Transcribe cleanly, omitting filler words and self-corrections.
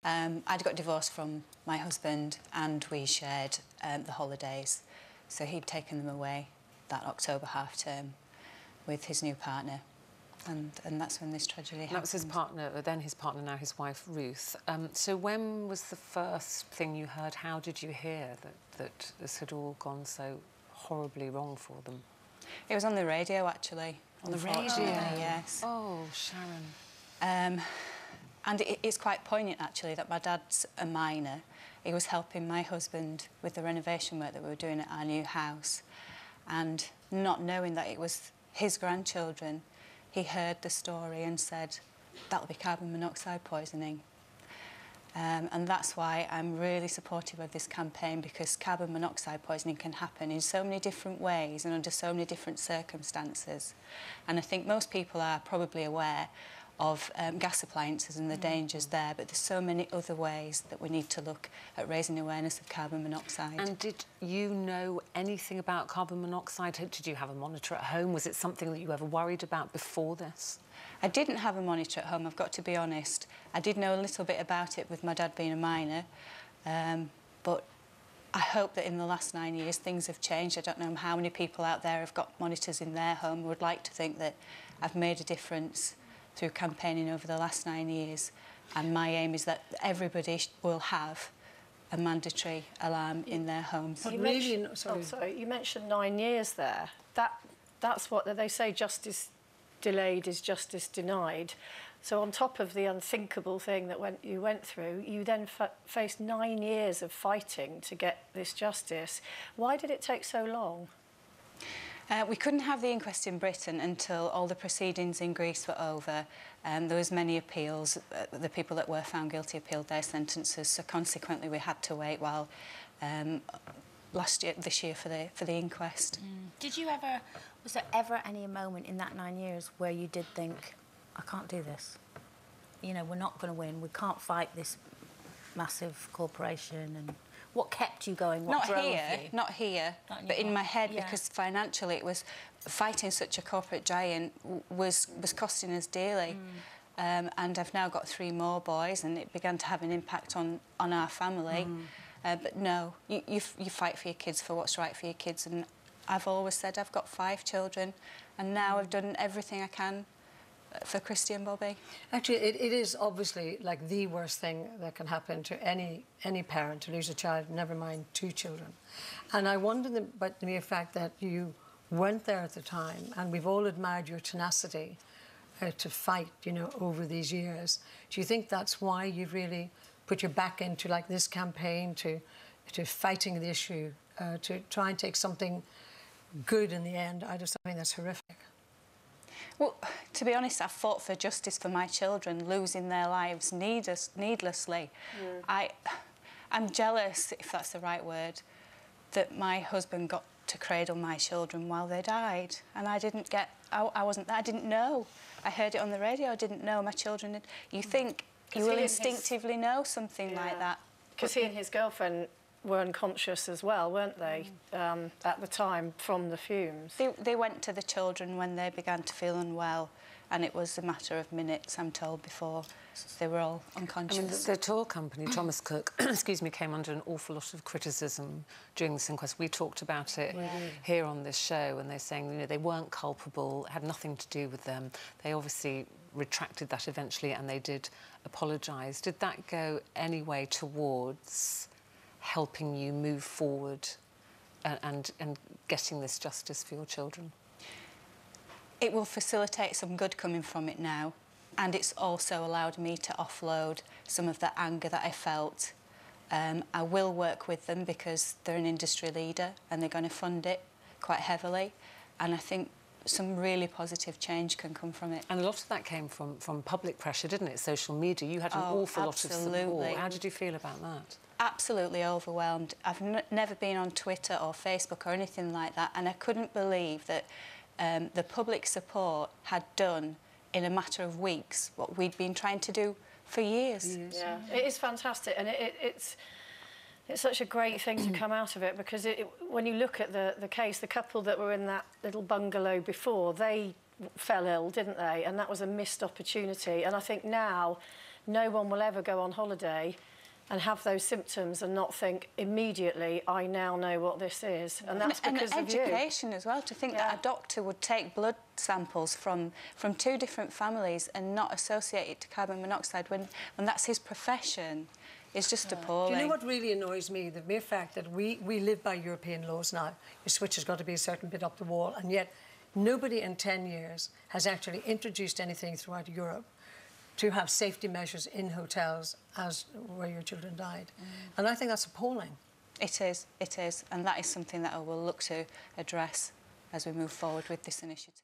I'd got divorced from my husband and we shared the holidays. So he'd taken them away that October half-term with his new partner. And that's when this tragedy happened. That was his partner, then his partner, now his wife, Ruth. So when was the first thing you heard? How did you hear that this had all gone so horribly wrong for them? It was on the radio, actually. On the radio? Yes. Oh, Sharon. And it's quite poignant, actually, that my dad's a miner. He was helping my husband with the renovation work that we were doing at our new house. And not knowing that it was his grandchildren, he heard the story and said, that'll be carbon monoxide poisoning. And that's why I'm really supportive of this campaign, because carbon monoxide poisoning can happen in so many different ways and under so many different circumstances. And I think most people are probably aware of gas appliances and the dangers there, but there's so many other ways that we need to look at raising awareness of carbon monoxide. And did you know anything about carbon monoxide? Did you have a monitor at home? Was it something that you ever worried about before this? I didn't have a monitor at home, I've got to be honest. I did know a little bit about it with my dad being a miner, but I hope that in the last 9 years things have changed. I don't know how many people out there have got monitors in their home. I would like to think that I've made a difference through campaigning over the last 9 years, and my aim is that everybody will have a mandatory alarm in their homes. You mentioned 9 years there. That's what they say, justice delayed is justice denied. So on top of the unthinkable thing that you went through, you then faced 9 years of fighting to get this justice. Why did it take so long? We couldn't have the inquest in Britain until all the proceedings in Greece were over. There was many appeals. The people that were found guilty appealed their sentences, so consequently we had to wait while this year for the inquest. Was there ever any moment in that 9 years where you did think, I can't do this? You know, we're not going to win. We can't fight this massive corporation. And what kept you going? What drove you? Not here, but in my head, because financially it was fighting such a corporate giant was costing us dearly. And I've now got 3 more boys, and it began to have an impact on our family. But no, you fight for your kids, for what's right for your kids. And I've always said I've got 5 children, and now I've done everything I can for Christi and Bobby. Actually, it is obviously like the worst thing that can happen to any parent, to lose a child, never mind 2 children. And I wonder about the mere fact that you weren't there at the time, and we've all admired your tenacity to fight, you know, over these years. Do you think that's why you've really put your back into like this campaign to fighting the issue, to try and take something good in the end out of something that's horrific? Well, to be honest, I've fought for justice for my children losing their lives needlessly. I'm jealous, if that's the right word, that my husband got to cradle my children while they died, and I didn't get. I didn't know. I heard it on the radio. I didn't know my children. You think you will instinctively know something like that, because he and his girlfriend were unconscious as well, weren't they, at the time, from the fumes? They went to the children when they began to feel unwell, and it was a matter of minutes, I'm told, before they were all unconscious. I mean, the tour company, Thomas Cook, excuse me, came under an awful lot of criticism during this inquest. We talked about it here on this show, and they're saying, you know, they weren't culpable, it had nothing to do with them. They obviously retracted that eventually, and they did apologise. Did that go any way towards helping you move forward and getting this justice for your children? It will facilitate some good coming from it now, and it's also allowed me to offload some of the anger that I felt. I will work with them because they're an industry leader and they're going to fund it quite heavily, and I think some really positive change can come from it. And a lot of that came from public pressure, didn't it? Social media. You had an awful lot of support. How did you feel about that? Absolutely overwhelmed. I've never been on Twitter or Facebook or anything like that, and I couldn't believe that the public support had done in a matter of weeks what we'd been trying to do for years. Yeah, it is fantastic, and it's such a great thing to come out of it, because when you look at the case, the couple that were in that little bungalow before, they fell ill, didn't they? And that was a missed opportunity. And I think now no one will ever go on holiday and have those symptoms and not think immediately, I now know what this is. And that's because of you. And education as well, to think that a doctor would take blood samples from 2 different families and not associate it to carbon monoxide when that's his profession. It's just appalling. Do you know what really annoys me? The mere fact that we live by European laws now. Your switch has got to be a certain bit up the wall, and yet nobody in 10 years has actually introduced anything throughout Europe to have safety measures in hotels as where your children died. And I think that's appalling. It is, and that is something that I will look to address as we move forward with this initiative.